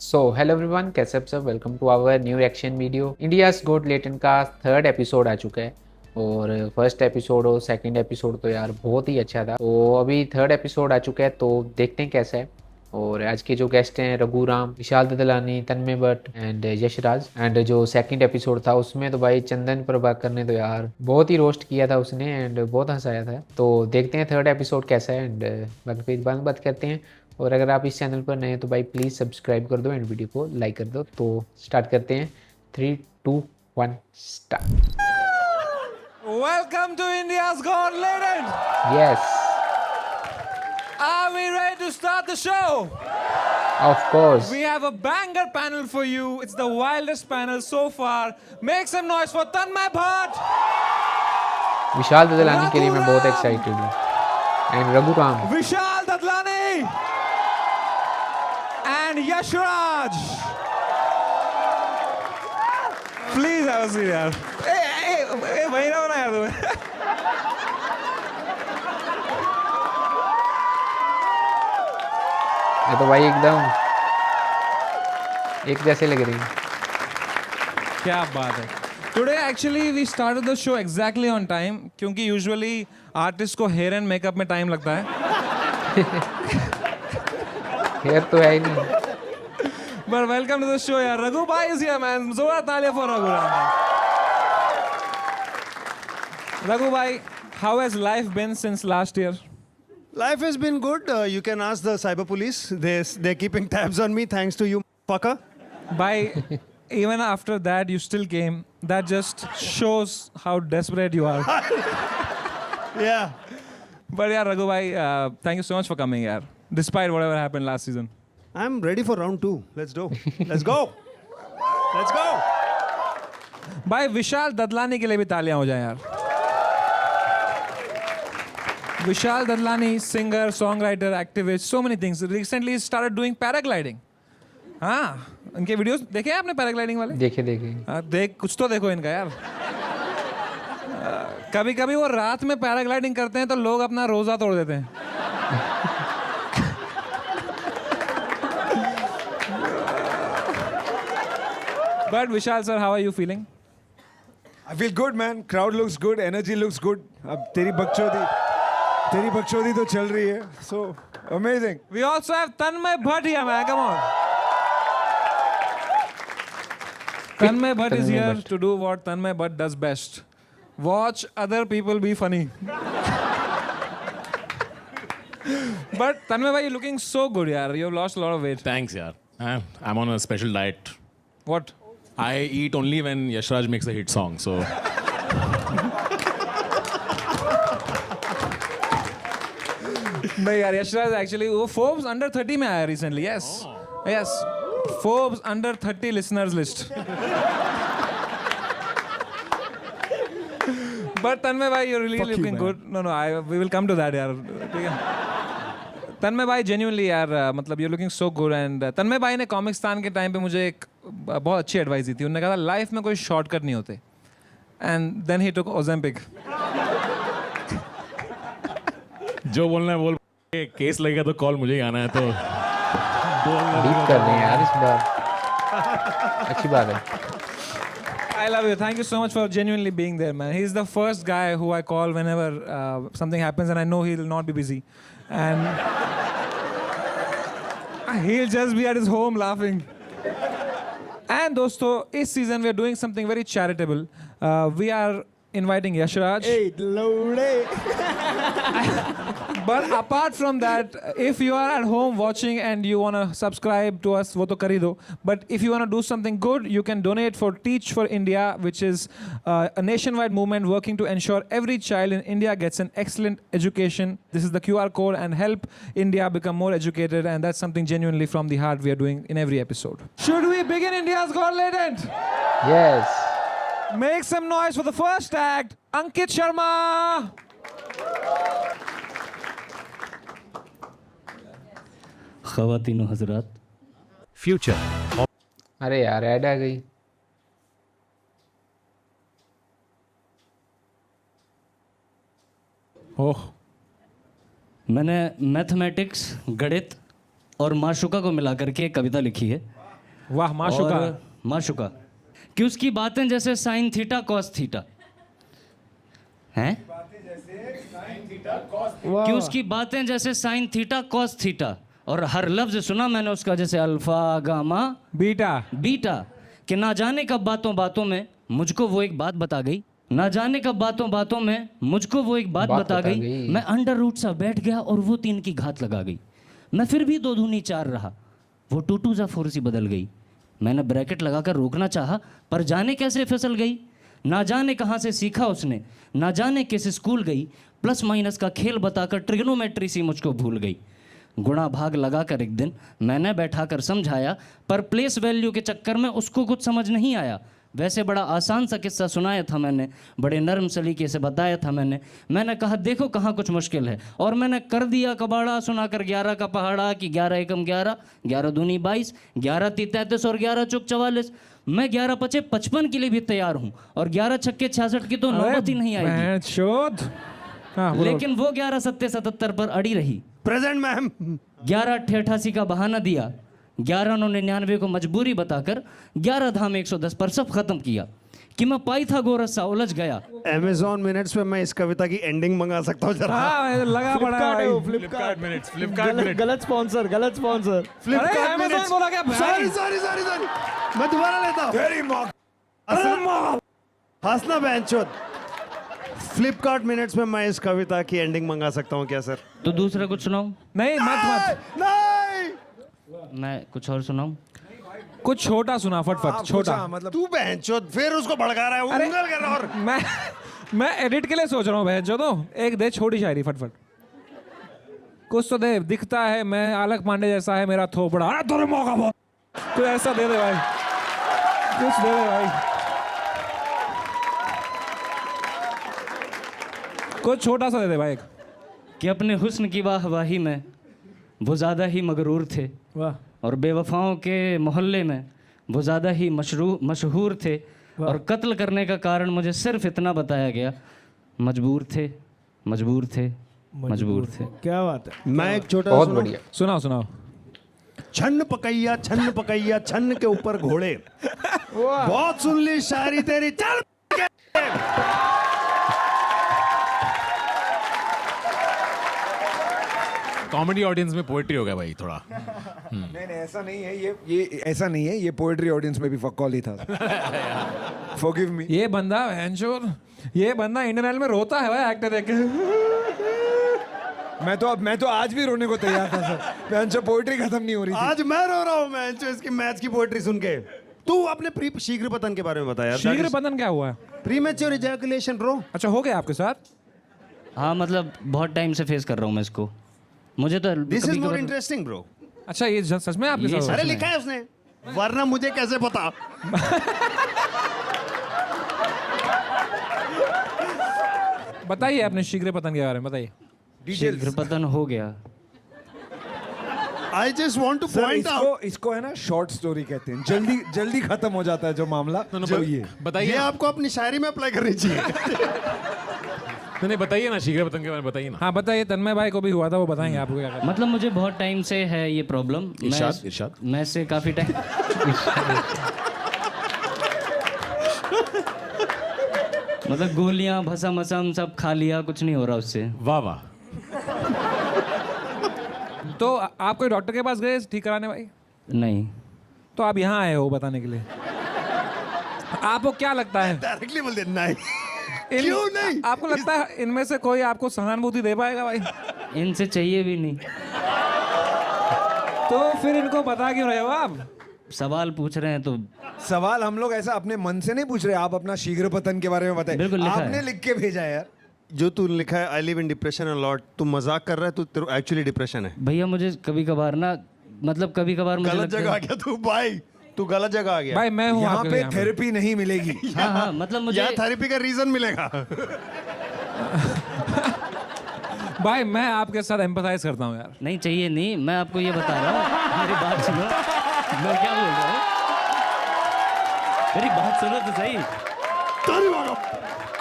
So hello everyone, कैसे आप सब। Welcome to our new reaction video. India's Got Latent का थर्ड एपिसोड आ चुका है और फर्स्ट एपिसोड और सेकंड एपिसोड तो यार बहुत ही अच्छा था। तो अभी थर्ड एपिसोड आ चुका है, तो देखते हैं कैसा है। और आज के जो गेस्ट हैं रघु राम, विशाल ददलानी, तन्मय भट्ट एंड यशराज। एंड जो सेकंड एपिसोड था उसमें तो भाई चंदन प्रभाकर ने तो यार बहुत ही रोस्ट किया था उसने एंड बहुत हंसाया था। तो देखते हैं थर्ड एपिसोड कैसा है एंड बाकी बात करते हैं। और अगर आप इस चैनल पर नए हैं तो भाई प्लीज़ सब्सक्राइब कर दो एंड वीडियो को लाइक कर दो। तो स्टार्ट करते हैं। 3, 2, 1 start. Welcome to India's Gone Legend. Yes, Are we ready to start the show? Of course. We have a banger panel for you. It's the wildest panel so far. Make some noise for Tanmay Bhatt, Vishal Dadlani के लिए मैं बहुत Raghu Ram. Excited हूँ and Raghu Ram. Vishal Dadlani, and Yashraj. Please have a seat, यार. Hey, वही ना बना यार तुम्हें. ये तो भाई एकदम एक जैसे लग रही है। क्या बात है. Today actually we started the show exactly on time क्योंकि usually artist को hair and makeup में time लगता है. हेयर तो है ही नहीं। But welcome to the show यार. Raghu bhai is here man. जोरदार तालियां for Raghu Ram. Raghu bhai, how has life been since last year? Life has been good. You can ask the cyber police. They're keeping tabs on me thanks to you, fucker. Bhai, even after that you still came. That just shows how desperate you are. Yeah. But yeah, Raghu bhai, thank you so much for coming yaar. Despite whatever happened last season. I'm ready for round 2. Let's go. Let's go. Let's go. भाई विशाल ददलानी के लिए भी तालियां हो जाएं यार. Vishal Dadlani, singer, songwriter, activist, so many things. Recently he started doing paragliding. हाँ, इनके वीडियोस देखे हैं आपने पैराग्लाइडिंग वाले? देखे देखे। देख कुछ तो देखो इनका यार. कभी कभी वो रात में पैराग्लाइडिंग करते हैं तो लोग अपना रोजा तोड़ देते हैं. But Vishal sir, how are you feeling? I feel good, man. Crowd looks good. Energy looks good. अब तेरी बकचोदी तो चल रही है. So amazing. We also have Tanmay Bhatt here, man. Come on. Tanmay Bhatt is Tanmay here Bhatt. to do what Tanmay Bhatt does best. Watch other people be funny. But Tanmay bhai, you're looking so good, yaar. You've lost a lot of weight. Thanks, yaar. I'm on a special diet. What? I eat only when Yashraj makes a hit song. So नहीं यार, Yashraj actually वो Forbes under 30 में आया recently. Yes yes, Forbes under 30 listeners list. But Tanmay भाई, you're really looking good. No, we will come to that यार. ठीक है. तन्मय भाई genuinely यार, मतलब you're looking so good. and तन्मय भाई ने कॉमिक्सतान के टाइम पे मुझे एक बहुत अच्छी एडवाइस दी थी. उन्होंने कहा था लाइफ में कोई शॉर्टकट नहीं होते. And then he took Ozempic. जो बोलना है बोल. केस लगेगा तो कॉल मुझे ही आना है तो डीप कर रहे हैं यार इस बार। अच्छी बात है। I love you. Thank you so much for genuinely being there, man. He's the first guy who I call whenever something happens and I know he'll not be busy. And he'll just be at his home laughing. And dosto, this season we are doing something very charitable. We are inviting Yashraj. Hey, loaded. But apart from that, if you are at home watching and you want to subscribe to us, wo to kar hi do. But if you want to do something good, you can donate for Teach for India, which is a nationwide movement working to ensure every child in India gets an excellent education. This is the QR code, and help India become more educated, and that's something genuinely from the heart we are doing in every episode. Should we begin India's Gone Legend? Yes. Make some noise for the first act, Ankit Sharma. ख़वातीन हज़रात, future अरे यार add आ गई। ओह, मैंने mathematics, गणित और माशुका को मिलाकर के एक कविता लिखी है वाह माशुका। और माशुका कि उसकी बातें जैसे साइन थीटा कॉस थीटा हैं, कि उसकी बातें जैसे साइन थीटा कॉस थीटा, और हर लफ्ज सुना मैंने उसका जैसे अल्फा गामा बीटा। बीटा, कि ना जाने कब बातों बातों में मुझको वो एक बात बता गई, ना जाने कब बातों बातों में मुझको वो एक बात बता गई। मैं अंडर रूट सा बैठ गया और वो 3 की घात लगा गई। मैं फिर भी 2 दूनी 4 रहा, वो 2 2 जा 4 सी बदल गई। मैंने ब्रैकेट लगाकर रोकना चाहा पर जाने कैसे फिसल गई। ना जाने कहाँ से सीखा उसने, ना जाने किस स्कूल गई, प्लस माइनस का खेल बताकर ट्रिग्नोमेट्री सी मुझको भूल गई। गुणा भाग लगाकर एक दिन मैंने बैठाकर समझाया, पर प्लेस वैल्यू के चक्कर में उसको कुछ समझ नहीं आया। वैसे बड़ा आसान सा किस्सा सुनाया था मैंने, बड़े नरम सलीके से बताया था मैंने कहा देखो कहाँ कुछ मुश्किल है, और मैंने कर दिया कबाड़ा सुनाकर 11 का पहाड़ा कि 11 एकम 11, 11 दूनी 22, 11 ती 33 और 11 चौक 44। मैं 11 पचे 55 के लिए भी तैयार हूँ, और 11 छक्के 66 की तो नौबत ही नहीं आएगी। शोध। हाँ, बोलो। लेकिन वो 11 सत्ते 77 पर अड़ी रही। Present ma'am. 11 88 का बहाना दिया, 11 99 को मजबूरी बताकर 11 धाम 110 पर सब खत्म किया कि मैं पाइथागोरस सा उलझ गया। Amazon मिनट्स में मैं इस कविता की एंडिंग मंगा सकता हूँ जरा। हाँ, लगा पड़ा है भाई। Flipkart minutes, Flipkart minute. गलत स्पॉन्सर, गलत स्पॉन्सर। अरे Amazon बोला क्या भाई? सॉरी सॉरी सॉरी सॉरी, मैं दोबारा लेता हूँ। तेरी माँ हंसना बेंचोद। फ्लिपकार्ट मिनट्स में मैं इस कविता की एंडिंग मंगा सकता हूँ क्या सर? तो दूसरा कुछ सुनाऊं? नहीं मत। नहीं, मैं कुछ और सुनाऊं? कुछ छोटा सुना फटफट, छोटा। मतलब तू बेंचोद फिर उसको भड़का रहा है, वो उंगल कर रहा है। और मैं एडिट के लिए सोच रहा हूँ बहन जो तो एक दे छोटी शायरी फटफट कुछ तो दे। दिखता है मैं आलक पांडे जैसा है मेरा थोपड़ा, अरे तेरे मौका बहुत, तो ऐसा दे दे भाई, कुछ दे दे भाई, कुछ छोटा सा दे दे भाई। कि अपने हुस्न की वाहवाही में वो ज़्यादा ही मगरूर थे, वाह। और बेवफाओं के मोहल्ले में वो ज़्यादा ही मशहूर थे, और कत्ल करने का कारण मुझे सिर्फ इतना बताया गया, मजबूर थे मजबूर थे मजबूर थे। क्या बात है। मैं एक छोटा बहुत सुनाऊं? बढ़िया। सुनाओ सुनाओ। छन्न पकैया छन्न के ऊपर घोड़े, बहुत सुन ली शायरी तेरी, चल। कॉमेडी ऑडियंस में पोएट्री हो गया भाई थोड़ा। नहीं ऐसा नहीं है, ये ऐसा नहीं है, ये पोएट्री ऑडियंस में भी फकौल ही था। Forgive me. ये बंदा ये बंदा इंडियन आइडल में रोता है भाई एक्टर देख के। मैं तो आज भी रोने को तैयार था सर। बेंचो पोएट्री खत्म नहीं हो रही थी। आज मैं रो रहा हूँ मैं इसकी मैच की पोएट्री सुन के। तू अपने शीघ्र पतन के बारे में बता यार। शीघ्र पतन क्या हुआ है? Premature ejaculation bro. अच्छा हो गया आपके साथ? हाँ मतलब बहुत टाइम से फेस कर रहा हूँ मैं इसको। मुझे तो दिस इज मोर कभी-कभार- इंटरेस्टिंग ब्रो। अच्छा ये सच में आपके ये साथ? अरे लिखा है उसने, वरना मुझे कैसे पता। बताइए अपने शीघ्र पतन के बारे में बताइए। शीघ्र पतन हो गया। I just want to sir point out, इसको है ना शॉर्ट स्टोरी कहते हैं। जल्दी खत्म हो जाता है जो मामला। जो ये ये बताइए आपको अपनी शायरी में अप्लाई करनी चाहिए। नहीं बताइए ना, शीघ्र पतंग के बारे में बताइए ना। हाँ बताइए, तन्मय भाई को भी हुआ था, वो बताएंगे आपको क्या करना। मतलब मुझे बहुत टाइम से है ये प्रॉब्लम। इरशाद। मैं से काफ़ी टाइम मतलब गोलियां भसम असम सब खा लिया, कुछ नहीं हो रहा उससे। वाह वाह। तो आप कोई डॉक्टर के पास गए ठीक कराने भाई? नहीं। तो आप यहाँ आए हो बताने के लिए। आपको क्या लगता है डायरेक्टली बोल दे नहीं। क्यों नहीं? आपको लगता है इनमें से कोई आपको सहानुभूति दे पाएगा भाई? इनसे चाहिए भी नहीं। तो फिर इनको बता क्यों रहे हो आप? सवाल पूछ रहे हैं तो सवाल हम लोग ऐसा अपने मन से नहीं पूछ रहे। आप अपना शीघ्र पतन के बारे में बताइए। बिल्कुल लिखा आपने है। लिख के भेजा है यार। जो तू लिखा है I live in depression a lot, तू मजाक कर रहा है, तू एक्चुअली डिप्रेशन है। भैया मुझे कभी कभार ना, मतलब कभी कभार मुझे गलत लगता जगह आ है। गया तू भाई, तू गलत जगह आ गया भाई मैं हूँ यहाँ आपके पे लिए यहाँ पे। थेरेपी नहीं मिलेगी। हाँ हाँ मतलब मुझे यहाँ थेरेपी का रीजन मिलेगा। भाई मैं आपके साथ एम्पैथाइज करता हूँ यार। नहीं चाहिए नहीं। मैं आपको ये बता रहा हूँ, मेरी बात सुनो। मैं क्या बोल रहा हूँ, मेरी बात सुनो तो सही।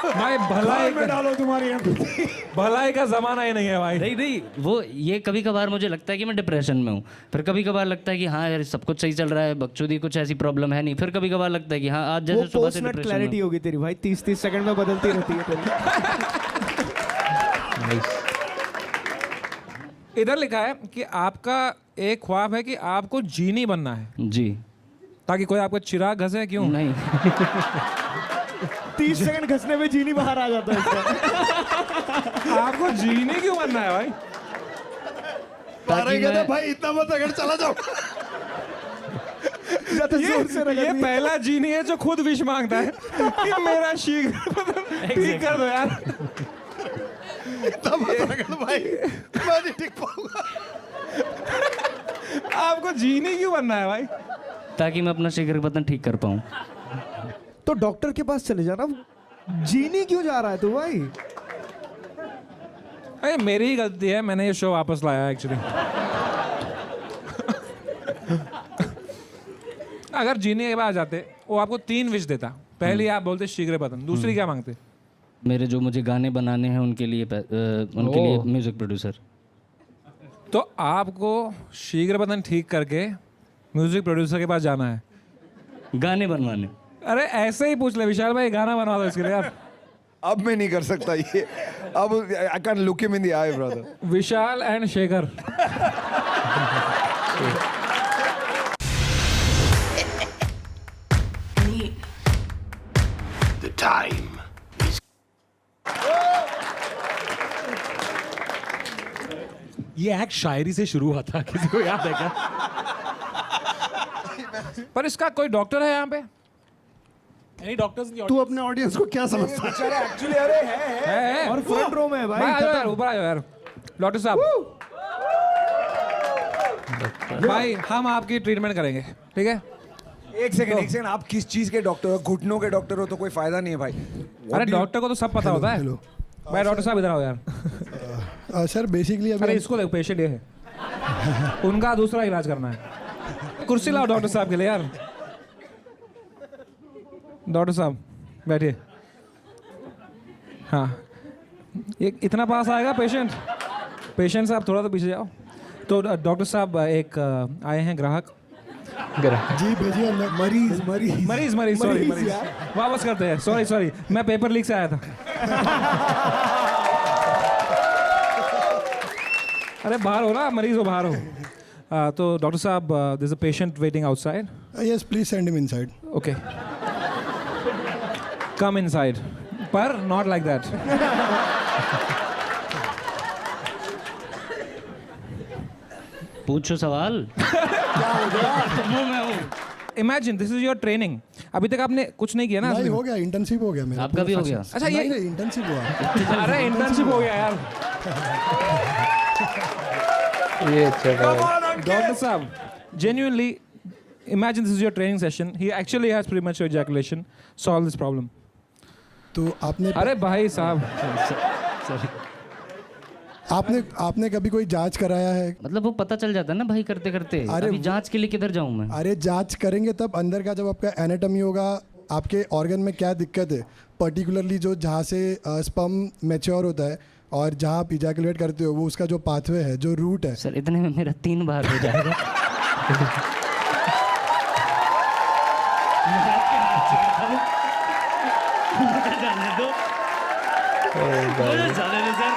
भाई भलाई में डालो तुम्हारी empathy। भलाई का जमाना ही नहीं है भाई। नहीं नहीं, वो ये कभी कभार मुझे लगता है कि मैं डिप्रेशन में हूँ, फिर कभी कभार लगता है कि हाँ यार सब कुछ सही चल रहा है, बकचोदी कुछ ऐसी प्रॉब्लम है नहीं, फिर कभी कभार लगता है कि हाँ आज वो जैसे सुबह से पोस्ट नट डिप्रेशन क्लैरिटी में। होगी तेरी भाई, 30-30 सेकंड में बदलती रहती है तेरी। इधर लिखा है कि आपका एक ख्वाब है कि आपको जीनी बनना है, जी ताकि कोई आपको चिराग घसे। क्यों? नहीं 30 सेकंड घसने में जीनी बाहर आ जाता है इसका। आपको जीनी क्यों बनना है भाई? ताकि मैं भाई इतना मत अगर चला जाओ। जोर से रगड़ ये दिया। पहला जीनी है जो खुद विश मांगता है कि मेरा शीघ्र ठीक कर दो यार। इतना मत अगर भाई मैं नहीं टिक पाऊंगा। आपको जीनी क्यों बनना है भाई? ताकि मैं अपना शीघ्र पतन ठीक कर पाऊँ। तो डॉक्टर के पास चले जाना, जीनी क्यों जा रहा है तू भाई? अरे मेरी ही गलती है, मैंने ये शो वापस लाया एक्चुअली। अगर जीने के बाद आ जाते वो आपको 3 विश देता। पहली आप बोलते शीघ्र पतन, दूसरी क्या मांगते? मेरे जो मुझे गाने बनाने हैं उनके लिए म्यूजिक प्रोड्यूसर। तो आपको शीघ्र पतन ठीक करके म्यूजिक प्रोड्यूसर के पास जाना है। गाने बनवाने। अरे ऐसे ही पूछ ले विशाल भाई, गाना बनवा दो इसके लिए यार। अब मैं नहीं कर सकता ये, अब I can look him in the I brother. Vishal and Shekhar. The time. ये एक्ट शायरी से शुरू हुआ था, किसी को याद है क्या? पर इसका कोई डॉक्टर है यहाँ पे? एनी डॉक्टर्स इन तू अपने ऑडियंस को क्या समझता है? एक्चुअली अरे है और फ्रंट रो में है भाई। भाई आ जाओ यार, ऊपर आ जाओ यार डॉक्टर साहब। भाई हम आपकी ट्रीटमेंट करेंगे, ठीक है? एक सेकंड आप किस चीज के डॉक्टर हो? घुटनों के डॉक्टर हो तो कोई फायदा नहीं है भाई। अरे डॉक्टर को तो सब पता होता है। भाई डॉक्टर साहब इधर आओ यार। सर बेसिकली अरे इसको देखो, पेशेंट ये है, उनका दूसरा इलाज करना है। कुर्सी लाओ डॉक्टर साहब के लिए यार। डॉक्टर साहब बैठिए। हाँ, ये इतना पास आएगा पेशेंट? पेशेंट साहब थोड़ा तो पीछे जाओ। तो डॉक्टर साहब एक आए हैं ग्राहक। जी भेजिए अंदर। मरीज सॉरी मरीज। वापस करते हैं। सॉरी मैं पेपर लीक से आया था। अरे बाहर हो ना, मरीज हो, बाहर हो। तो डॉक्टर साहब there is a patient waiting outside. Yes please send him inside. Okay, come inside, पर नॉट लाइक दैट। पूछो सवाल। Imagine this is your training. अभी तक आपने कुछ नहीं किया ना? नहीं हो गया, इंटर्नशिप हो गया मेरा। आपका भी हो गया? अच्छा ये इंटर्नशिप हुआ। अरे इंटर्नशिप हो गया यार। ये अच्छा था। Doctor Saab, genuinely, imagine this is your training session. He actually has premature ejaculation. Solve this problem. तो आपने अरे भाई साहब, आपने कभी कोई जांच कराया है? मतलब वो पता चल जाता है ना भाई करते करते। अरे अभी वो- जांच के लिए किधर जाऊं मैं? अरे जांच करेंगे तब अंदर का, जब आपका एनाटॉमी होगा, आपके ऑर्गन में क्या दिक्कत है, पर्टिकुलरली जो जहाँ से स्पर्म मैच्योर होता है और जहाँ आप इजैकुलेट करते हो, वो उसका जो पाथवे है, जो रूट है। सर इतने में मेरा 3 बार हो जाएगा। मुझे जाने दो, मुझे जाने दो सर।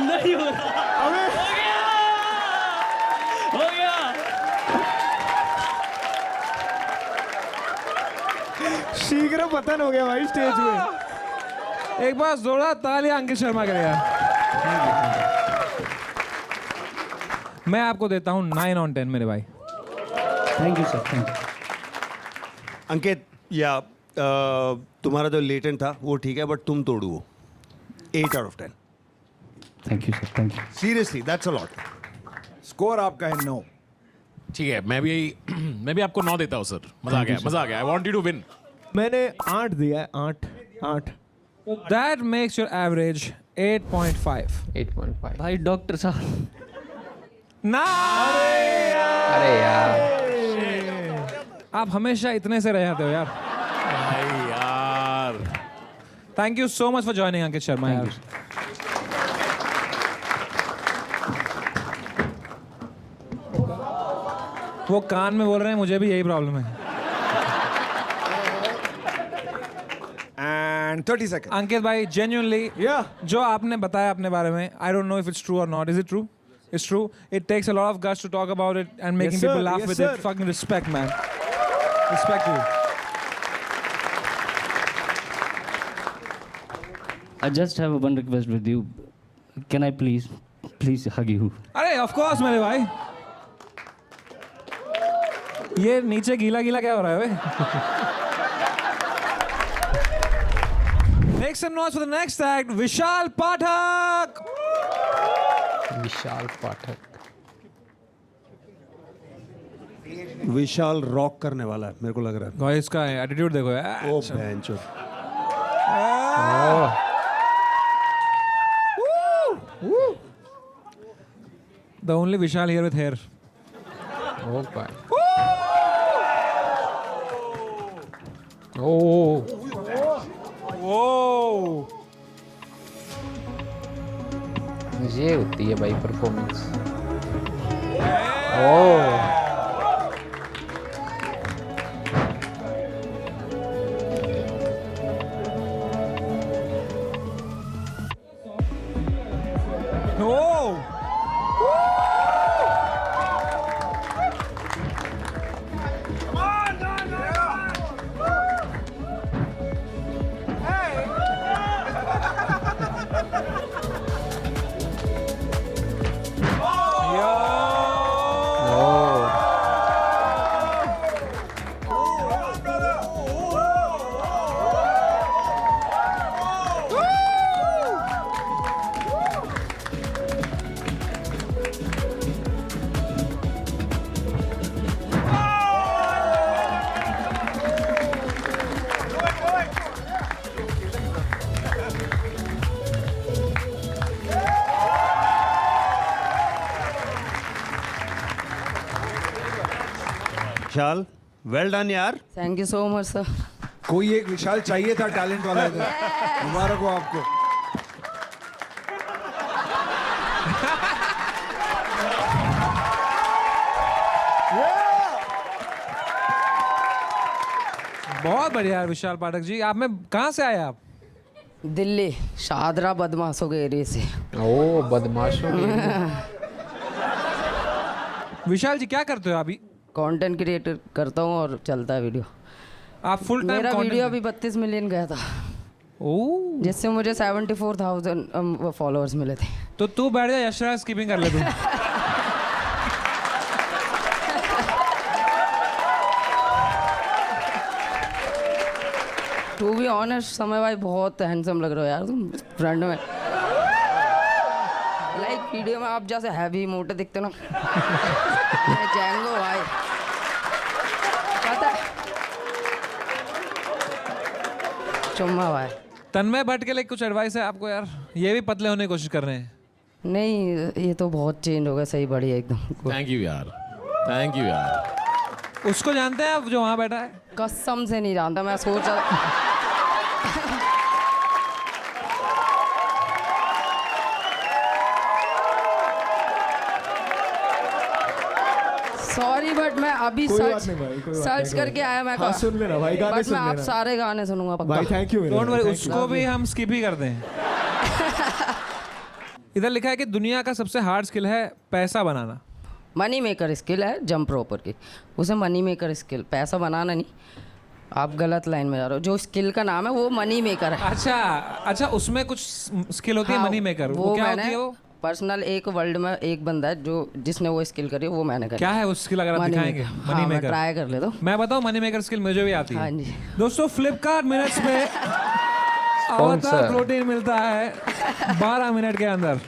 नहीं हो रहा। हो गया। शीघ्र पतन हो गया भाई स्टेज में। एक बार जोरदार तालियां अंकित शर्मा के लिए यार। मैं आपको देता हूँ 9 on 10 मेरे भाई। Thank you sir, thank you. Ankit, या तुम्हारा जो लेटेंट था वो ठीक है, बट तुम तोड़ो वो। 8 out of 10। Thank you sir, thank you. Seriously that's a lot. Score आपका है 9। ठीक है, मैं भी आपको 9 देता हूँ सर। मजा आ गया। I want you to win. मैंने 8 दिया है, 8। That makes your average 8.5. 8.5। भाई डॉक्टर साहब, ना अरे यार, आप हमेशा इतने से रह जाते हो यार. भाई यार. Thank you so much for joining, Ankit Sharma. यार. वो कान में बोल रहे हैं, मुझे भी यही प्रॉब्लम है. And 30 seconds. अंकित भाई, genuinely, Yeah. जो आपने बताया अपने बारे में, I don't know if it's true or not. Is it true? It's true. It takes a lot of guts to talk about it and making Yes, sir. people laugh Yes, with sir. it. Fucking respect, man. Respect to you. I just have one request with you. Can I please hug you? अरे of course मेरे भाई. ये नीचे गीला गीला क्या हो रहा है बे? Make some noise for the next act, Vishal Pathak. Vishal Pathak. Vishal rock करने वाला है मेरे को लग रहा भाई इसका एटीट्यूड देखो यार. है. ओ बेंचो. The only Vishal here with hair. ओ भाई. ओ. Whoa. ये होती है भाई परफॉर्मेंस. ओ. Oh. विशाल वेल डन यार. Thank you so much sir. कोई एक विशाल चाहिए था टैलेंट वाला इधर. मुबारक हो आपको. बहुत बढ़िया यार विशाल पाठक जी. आप में कहाँ से आए आप? दिल्ली शादरा बदमाशों के एरिया से. ओ बदमाशों की. विशाल जी क्या करते हो अभी? कंटेंट क्रिएटर करता हूँ और चलता है वीडियो. आप फुल टाइम मेरा वीडियो अभी 32 मिलियन गया था, जिससे मुझे 74,000 फॉलोअर्स मिले थे. तो तू बैठ जा, यशराज स्किपिंग कर ले तू. टू बी ऑनेस्ट समय भाई बहुत हैंडसम लग रहे हो यार तुम फ्रंट में. लाइक वीडियो में आप जैसे हैवी मोटे दिखते ना. जैंगो भाई पता है. चुम्मा भाई. तन्मय भट्ट के लिए कुछ एडवाइस है आपको यार? ये भी पतले होने की कोशिश कर रहे हैं. नहीं ये तो बहुत चेंज हो गया. सही बढ़िया एकदम. थैंक यू यार. थैंक यू यार. उसको जानते हैं आप जो वहाँ बैठा है? कसम से नहीं जानता. मैं सोच रहा सॉरी बट मैं अभी सर्च करके आया. मैं सुन लेना भाई, गाने बट सुन मैं आप लेना सारे गाने सुनूंगा पक्का. भाई. Thank you. डोंट वरी, उसको भी हम स्किप ही करते हैं. इधर लिखा है कि दुनिया का सबसे हार्ड स्किल है पैसा बनाना. मनी मेकर स्किल है जंप रोपर की. उसे मनी मेकर स्किल, पैसा बनाना नहीं. आप गलत लाइन में जा रहे हो. जो स्किल का नाम है वो मनी मेकर है. अच्छा उसमें कुछ स्किल होती है हाँ, मनी मेकर. वो क्या मैंने होती है वो? पर्सनल एक वर्ल्ड में एक बंदा है जो जिसने वो स्किल करी वो मैंने करी. क्या है वो स्किल अगर आप दिखाएंगे? Money maker. ट्राई कर ले तो. मैं बताऊं मनी मेकर स्किल मुझे भी आती है. हाँ जी. दोस्तों फ्लिपकार्ट मिनट्स में अवतार प्रोटीन मिलता है 12 मिनट के अंदर.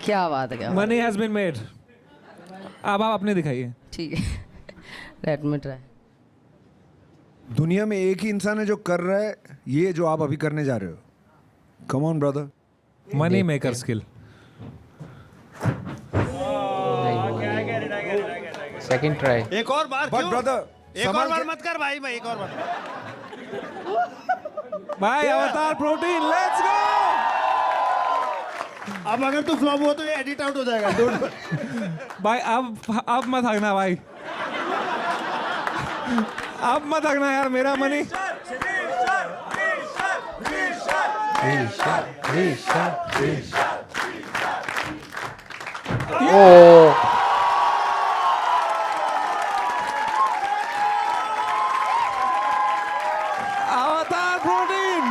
क्या बात है. क्या मनी हैज बीन मेड. अब आप अपने दिखाइए. ठीक है. Let me try. दुनिया में एक ही इंसान है जो कर रहा है ये जो आप अभी करने जा रहे हो. Come on brother. Money maker skill. Second try. एक और बार बट क्यों? ब्रदर एक और बार मत कर भाई, एक और बार। भाई अवतार प्रोटीन, लेट्स गो। अब अगर तू फ्लॉप हुआ तो ये एडिट आउट हो जाएगा। भाई अब मत हगना भाई, अब मत हगना यार, मेरा मनी। ओ अवतार प्रोटीन।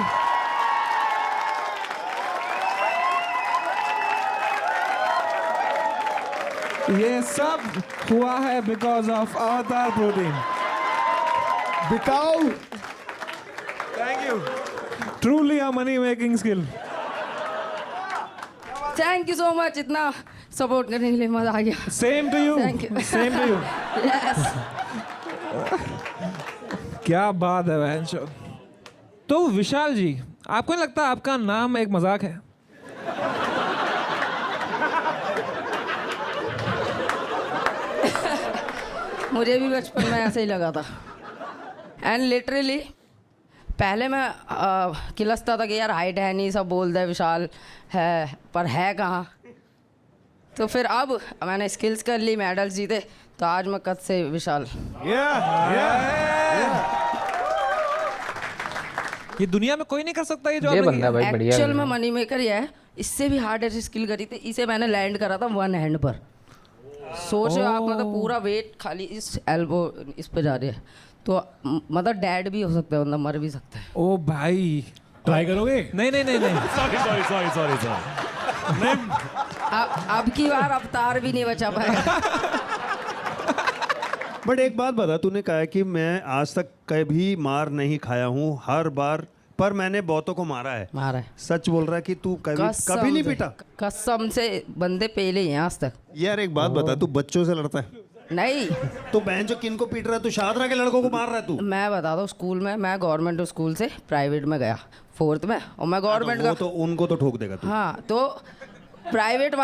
ये सब हुआ है बिकॉज ऑफ अवतार प्रोटीन। बिकाऊ। Thank you, truly a money making skill. Thank you so much, इतना सपोर्ट करने के लिए, मजा आ गया। Same to you, Thank you. Same to you. Yes. क्या बात है बहन। तो विशाल जी, आपको नहीं लगता आपका नाम एक मजाक है? मुझे भी बचपन में ऐसे ही लगा था। एंड लिटरली पहले मैं किलसता था कि यार हाइट है नहीं, सब बोलते हैं विशाल है, पर है कहाँ। तो फिर अब मैंने स्किल्स कर ली, मेडल्स जीते, तो आज मैं कद से विशाल। ये दुनिया में कोई नहीं कर सकता ये जो ये आपने बंदा भाई बढ़िया एक्चुअल में है। मनी मेकर ही है, इससे भी हार्ड स्किल करी थी। इसे मैंने लैंड करा था वन हैंड पर। सोचो आप, मतलब पूरा वेट खाली इस एल्बो इस पे जा रही है, तो मतलब डैड भी हो सकता है, मतलब मर भी सकता है। ओ भाई, ट्राई करोगे? नहीं नहीं नहीं नहीं। सॉरी। अब की बार अवतार भी नहीं बचा पाएगा। बट एक बात बता, तूने कहा कि मैं आज तक कभी मार नहीं खाया हूँ, हर बार पर मैंने बहुतों को मारा है। मारा है। सच बोल रहा है कि तू कभी कभी नहीं पीटा? कसम से बंदे पेले हैं आज तक। यार एक बात बता, तू बच्चों से लड़ता है? नहीं, तो बहन जो किन को पीट रहा है? तू शाहदरा के लड़कों को मार रहा है तू? मैं बता दूँ, स्कूल में मैं गवर्नमेंट स्कूल से प्राइवेट में गया 4th में, और मैं गवर्नमेंट का। तो उनको तो ठोक देगा तू। हाँ, तो प्राइवेट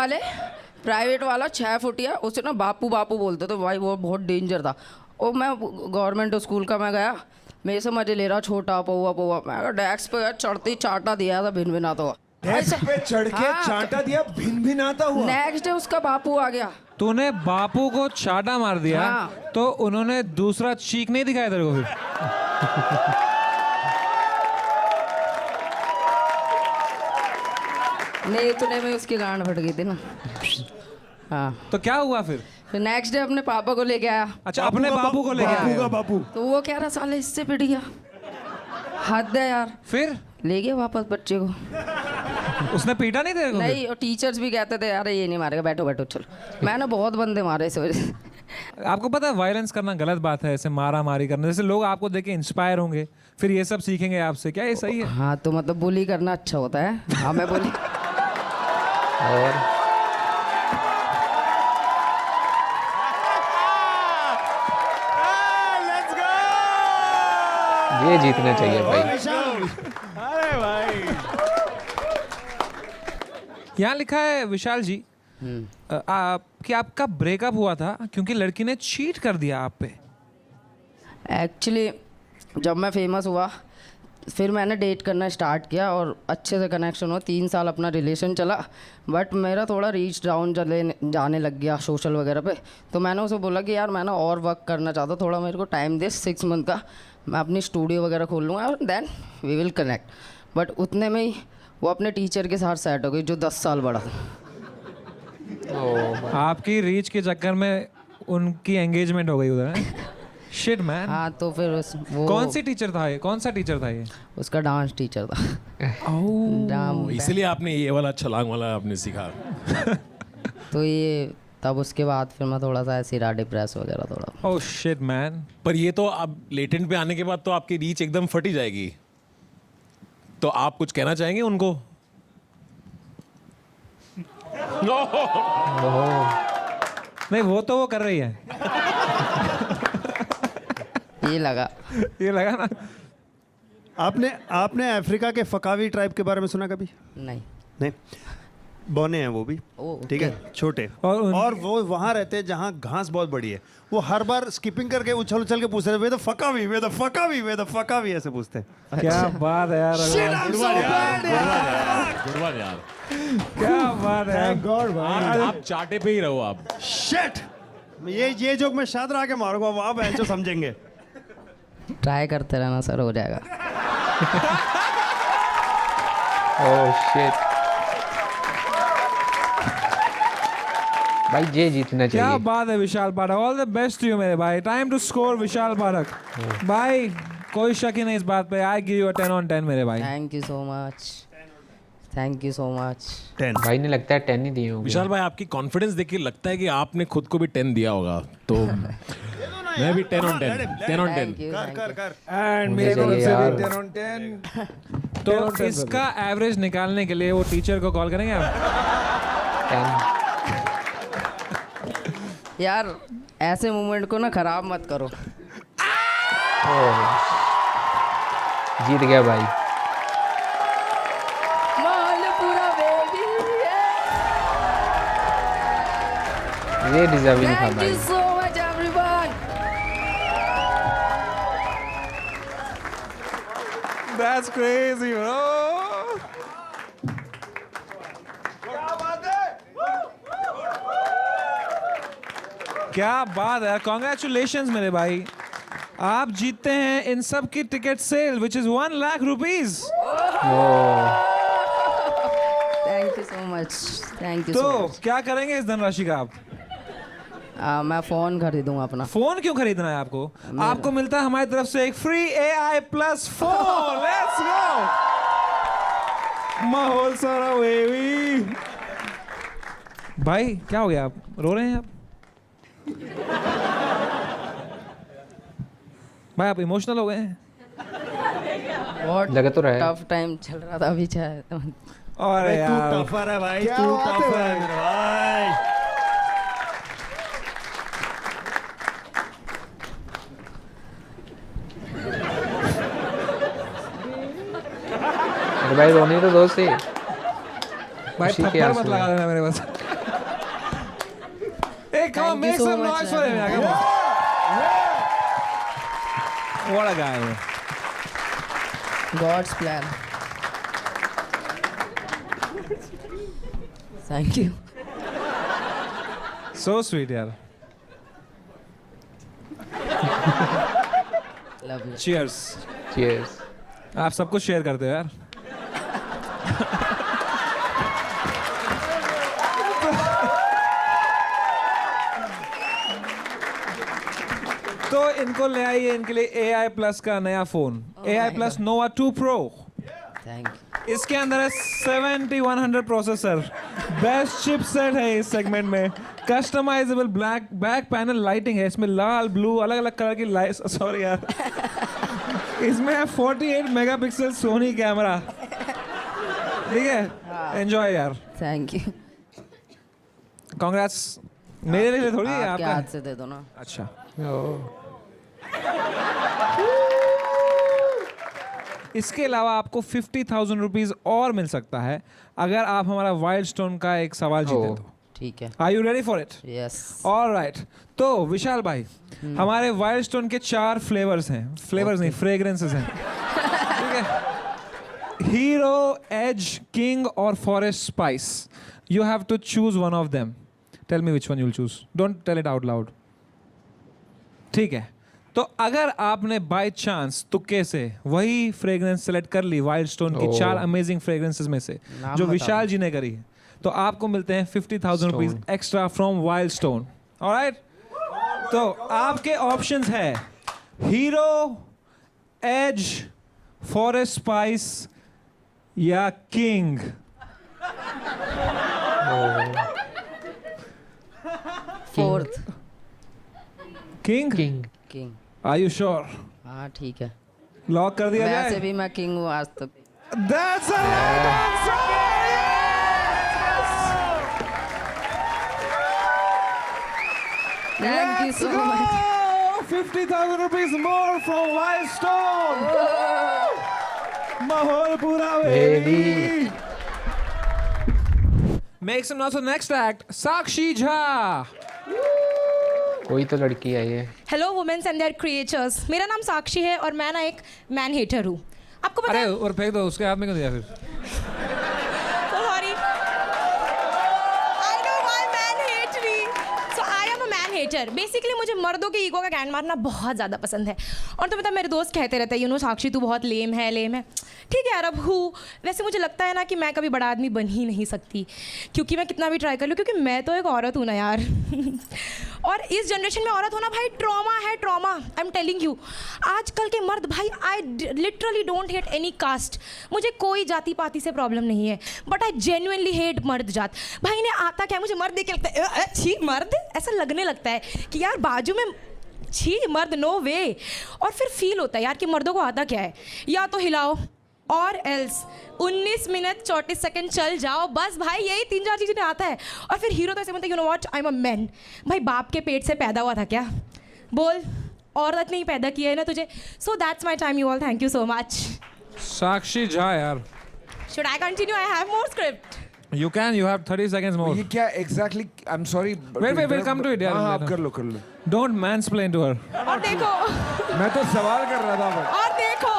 वाला 6 फुटिया, उसे ना बापू बापू बोलते, तो भाई वो बहुत डेंजर था। और मैं गवर्नमेंट स्कूल का मैं गया, मेरे से मजे ले रहा, छोटा पौवा मैं डेस्क पे चढ़ते ही चाटा दिया था, भिन भिनाता हुआ। डेस्क पे चढ़ के हाँ, चांटा दिया, भिन भिनाता हुआ। नेक्स्ट डे उसका बापू आ गया। तूने बापू को चाटा मार दिया, हाँ। तो उन्होंने दूसरा चीक नहीं दिखाया तेरे को फिर? नहीं, इतने में उसकी गांड फट गई थी ना। हाँ, तो क्या हुआ फिर? फिर नेक्स्ट डे अपने पापा को लेके आया, अच्छा, अपने बापू को लेके बापू आया। का बापू। तो वो कह रहा साले इससे पिट गया, हद है यार। फिर ले गया वापस बच्चे को। उसने पीटा नहीं तेरे को फिर? नहीं, और टीचर्स भी कहते थे यार ये नहीं मारेगा, बैठो बैठो चलो। मैंने बहुत बंदे मारे इस वजह से। आपको पता है वायलेंस करना गलत बात है, ऐसे मारा मारी करना। जैसे लोग आपको देख के इंस्पायर होंगे, फिर ये सब सीखेंगे आपसे, क्या ये सही है? हाँ, तो मतलब बुली करना अच्छा होता है। हाँ, मैं बोली। और ये जीतना चाहिए भाई। अरे भाई, यहाँ लिखा है विशाल जी कि आपका ब्रेकअप हुआ था क्योंकि लड़की ने चीट कर दिया आप पे। एक्चुअली जब मैं फेमस हुआ, फिर मैंने डेट करना स्टार्ट किया और अच्छे से कनेक्शन हुआ। 3 साल अपना रिलेशन चला, बट मेरा थोड़ा रीच डाउन जाने लग गया सोशल वगैरह पे। तो मैंने उसे बोला कि यार मैं ना और वर्क करना चाहता हूँ, थोड़ा मेरे को टाइम दे, 6 मंथ का, मैं अपनी स्टूडियो वगैरह खोल लूँगा और then we will connect. But उतने में ही वो अपने टीचर के साथ सेट हो गई, जो 10 साल बड़ा था। आपकी रीच के चक्कर में उनकी एंगेजमेंट हो गई उधर। Shit man. हाँ, तो फिर वो कौन सी टीचर था ये? कौन सा टीचर था ये? उसका डांस टीचर था। डांस। इसीलिए आपने ये वाला छलांग वाला आपने सीखा। तो ये तब उसके बाद फिर मैं थोड़ा सा ऐसे रहा, डिप्रेस वगैरह थोड़ा। Oh shit man. पर ये तो अब लेटेंट पे आने के बाद तो आपकी रीच एकदम फटी जाएगी, तो आप कुछ कहना चाहेंगे उनको? नहीं, वो तो वो कर रही है। ये लगा ना। आपने अफ्रीका के फकावी ट्राइब के बारे में सुना कभी? नहीं। नहीं। बौने हैं वो भी, ठीक है, छोटे, और वो वहाँ रहते हैं जहाँ घास बहुत बड़ी है। वो हर बार स्किपिंग करके उछल उछल के पूछ रहे वे द फका भी, वे द फका भी, वे द फका भी, ऐसे पूछते हैं। क्या बात है यार, गुडवान यार, क्या बात है। आप चाटे पे ही रहो आप। शिट, ये जोक मैं शायद आके मारूंगा, वहाँ बहन जो समझेंगे। ट्राई करते रहना सर, हो जाएगा। ओह शिट, भाई ये जीतना क्या चाहिए। बात है Vishal Pathak, all the best to you मेरे भाई। Time to score Vishal Pathak भाई, कोई शक ही नहीं इस बात पे। आई गिव यू 10 on 10 मेरे भाई। Thank you so much, thank you so much. 10 भाई ने लगता है 10 ही दिए होंगे। विशाल भाई आपकी कॉन्फिडेंस देख के लगता है कि आपने खुद को भी 10 दिया होगा, तो मैं भी 10 on 10, 10 on 10। कर एंड मुझे मेरे तरफ चाहिए से यार। भी 10 on 10। तो इसका एवरेज निकालने के लिए वो टीचर को कॉल करेंगे आप? 10। यार ऐसे मोमेंट को ना खराब मत करो। ओह, जीत गया भाई। मालपुरा बेबी, ये डिजर्विंग था थैंक भाई। You so much everyone. That's crazy, bro. क्या बात है, कॉन्ग्रेचुलेशंस मेरे भाई। आप जीतते हैं इन सब की ticket sale which is 1 lakh rupees. Thank you so much, thank you so तो मच। क्या करेंगे इस धनराशि का आप? मैं फ़ोन खरीदूंगा अपना। फोन क्यों खरीदना है आपको? आपको मिलता है हमारी तरफ से एक free AI Plus phone. Let's go, माहौल सारा बेबी। भाई क्या हो गया, आप रो रहे हैं आप? भाई आप इमोशनल हो गए हैं? बहुत लगा तो रहा है। टफ टाइम चल रहा था अभी चाहे। और तू यार टफर है भाई, तू टफर है मेरा भाई। अरे भाई रोने तो दो से। भाई खुशी के थप्पड़ मत आंसू लगा हैं। देना मेरे पास। Hey, come on, Thank you make so some much, noise for him. man. Come on. What a guy, man. God's plan. Thank you. So sweet, यार. Love you. Cheers. Cheers. आप सब कुछ शेयर करते हो यार। तो इनको ले आइए इनके लिए AI Plus का नया phone, AI Plus Nova 2 Pro। Thank you. इसके अंदर है 7100 प्रोसेसर, बेस्ट चिपसेट है इस सेगमेंट में, customisable black back panel lighting है, इसमें लाल ब्लू अलग अलग कलर की लाइट, सॉरी यार, इसमें है 48 मेगापिक्सल सोनी कैमरा। ठीक है, एंजॉय यार। Thank you. कांग्रेट्स मेरे लिए थोड़ी है आपके आपका। हाथ से दे दो ना। अच्छा, इसके अलावा आपको 50,000 रुपीज और मिल सकता है अगर आप हमारा वाइल्ड स्टोन का एक सवाल जीते तो। ठीक है। Are you ready for it? Yes. Alright, तो विशाल भाई हमारे वाइल्ड स्टोन के 4 फ्लेवर्स हैं, फ्लेवर्स नहीं फ्रेग्रेंसेस हैं। ठीक है, हीरो, एज, किंग और forest spice. You have to choose one of them. Tell me which one you'll choose, don't tell it out loud. ठीक है, तो अगर आपने बाय चांस तुक्के से वही फ्रेग्रेंस सेलेक्ट कर ली वाइल्ड स्टोन की 4 अमेजिंग फ्रेग्रेंसेस में से नाम जो बता विशाल जी ने करी है, तो आपको मिलते हैं 50,000 rupees extra from Wild Stone. Alright, तो आपके ऑप्शंस है हीरो, एज, फॉरेस्ट स्पाइस या king. Fourth. King? King. King. Are you sure? हाँ ठीक है। लॉक कर दिया वैसे जाए? भी मैं किंग हूँ आज तक। That's a right answer! Thank you so Let's much. go! 50,000 rupees more from Wild Stone. माहौल पूरा Baby. baby. Make some noise for the next act, Sakshi Jha. कोई तो लड़की है ये. Hello women's and their creatures. मेरा नाम साक्षी है और मैं ना एक मैन हेटर हूँ. आपको पता अरे है? और फेंक दो, उसके हाथ में क्यों दिया फिर? So sorry. I know why man hate me. So I am a man hater. Basically मुझे मर्दों के ईगो का गैंड मारना बहुत ज़्यादा पसंद है. और तो मतलब मेरे दोस्त कहते रहते हैं यू नो साक्षी तू बहुत लेम है. ठीक है यार, अब हूँ. वैसे मुझे लगता है ना कि मैं कभी बड़ा आदमी बन ही नहीं सकती, क्योंकि मैं कितना भी ट्राई कर लूँ, क्योंकि मैं तो एक औरत हूँ ना यार. और इस जनरेशन में औरत होना भाई ट्रॉमा है, trauma. I am telling you. आजकल के मर्द भाई, I literally don't hate any caste. मुझे कोई जाति पाति से प्रॉब्लम नहीं है, बट आई जेन्युइनली हेट मर्द जात. भाई इन्हें आता क्या, मुझे मर्द देख के लगता है छी मर्द, ऐसा लगने लगता है कि यार बाजू में छी मर्द, नो वे. और फिर फील होता है यार कि मर्दों को आता क्या है, या तो हिलाओ और एल्स 19 मिनट 34 सेकंड चल जाओ, बस भाई यही 3-4 चीज़ें आता है. और फिर हीरो तो ऐसे बोलते हैं you know what, I am a man. भाई बाप के पेट से पैदा हुआ था क्या? बोल, औरत ने ही पैदा किया है ना तुझे. So that's my time you all. Thank you so much. Sakshi Jha यार. Should I continue? I have more script. You can. You have 30 seconds more. ये क्या exactly? I'm sorry. Wait, we'll come to it यार. हाँ, आप कर लो. Don't mansplain to her. और देखो मैं तो सवाल कर रहा था बस. और देखो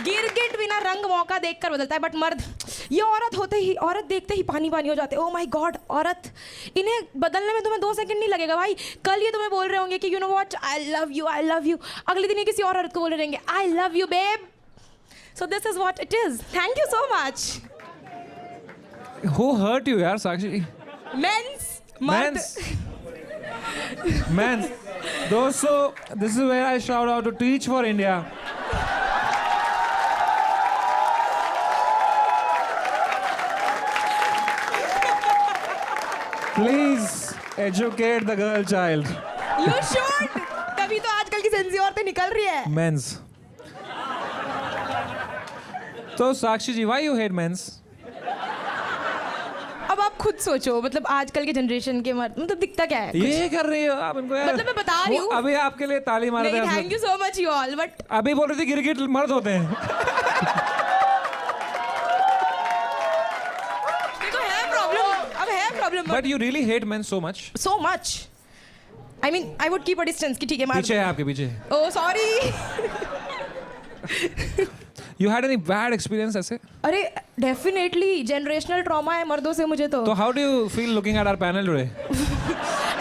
गिरगिट बिना रंग मौका देखकर बदलता है, बट मर्द ये औरत देखते ही पानी हो जाते. ओह माय गॉड, औरत इन्हें बदलने में तुम्हें 2 सेकंड नहीं लगेगा भाई. कल ये तुम्हें बोल रहे होंगे कि you know what, I love you. अगले दिन ये किसी और औरत को बोल रहेंगे I love you babe. So this is what it is. Thank you so much. Who hurt you यार साक्षी? Men's. दोस्तों, this is where I shout out to Teach for India. Please educate the girl child. You should. तभी तो आजकल की sensi औरतें निकल रही है. Men's. तो साक्षी जी, why you hate men's? अब आप खुद सोचो, मतलब आजकल के जनरेशन के मर्द मतलब दिखता क्या है? ये कर रही हो आप इनको यार. मतलब मैं बता रही हूँ. अभी आपके लिए ताली मार रहे हैं. Thank you so much you all. But अभी बोल रही थी गिरगिट मर्द होते हैं. देखो है problem. But you really hate men so much. So much. I mean, I would keep a distance कि ठीक है मार. पीछे है आपके पीछे. Oh sorry. You had any bad experience ऐसे? अरे डेफिनेटली जनरेशनल ट्रॉमा है मर्दों से मुझे तो. So how do you feel looking at our panel today?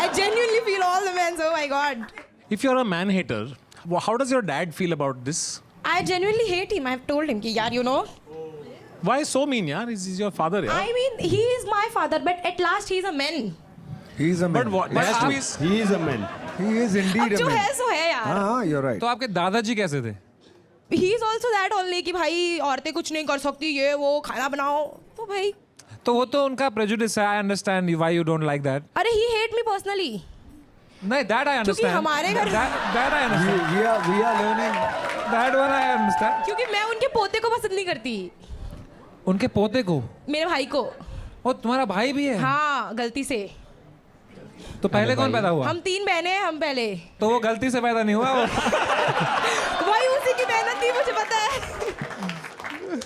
I genuinely feel all the men. Oh my god. If you're a man hater, how does your dad feel about this? I genuinely hate him. I've told him कि यार you know. Why so mean, yaar? He's your father, yaar. I mean, he is my father, but at last he is a man. He's a man. But what? He is a man. He is indeed अब a जो man. है सो है यार. हाँ, you're right. तो आपके दादाजी कैसे थे? He is also that only कि भाई औरतें कुछ नहीं कर सकती, ये वो खाना बनाओ. तो भाई. तो वो तो उनका prejudice है. I understand why you don't like that. अरे he hate me personally. नहीं, that I understand. क्योंकि हमारे घर that I understand. We are learning. That one I understand. क्योंकि मैं उनके पोते को पसंद नहीं करती. उनके पोते को? मेरे भाई को. ओ तुम्हारा भाई भी है? हाँ गलती से. तो पहले कौन पैदा हुआ? हम 3 बहनें हैं, हम पहले. तो वो गलती से पैदा नहीं हुआ वो? भाई उसी की मेहनत थी, मुझे पता है.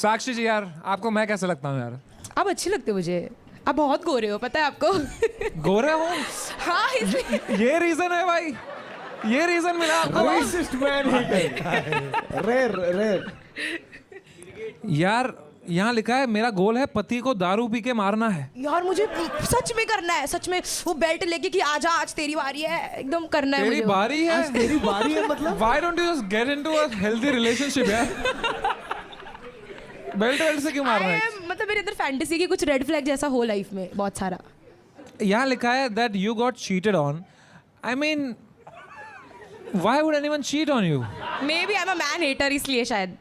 साक्षी जी यार, आपको मैं कैसे लगता हूँ यार? आप अच्छी लगते हो मुझे. आप बहुत गोरे हो, पता है आपको. गोरे हो? हाँ इसलिए. ये रीजन है भाई. ये रीजन मिला आपको? Racist man hater. Rare. यार यहाँ लिखा है मेरा गोल है पति को दारू पी के मारना है. यार मुझे सच में करना है, सच में वो बेल्ट लेके कि आजा आज तेरी बारी है, एकदम करना है मुझे. तेरी बारी है? तेरी बारी है मतलब? Why don't you just get into a healthy relationship यार? बेल्ट से क्यों मारना है? मतलब मेरे अंदर फैंटेसी की कुछ रेड फ्लैग जैसा हो लाइफ में बहुत सारा. यहाँ लिखा है that you got cheated on. I mean, why would anyone cheat on you? Maybe I'm a man hater इसलिए शायद.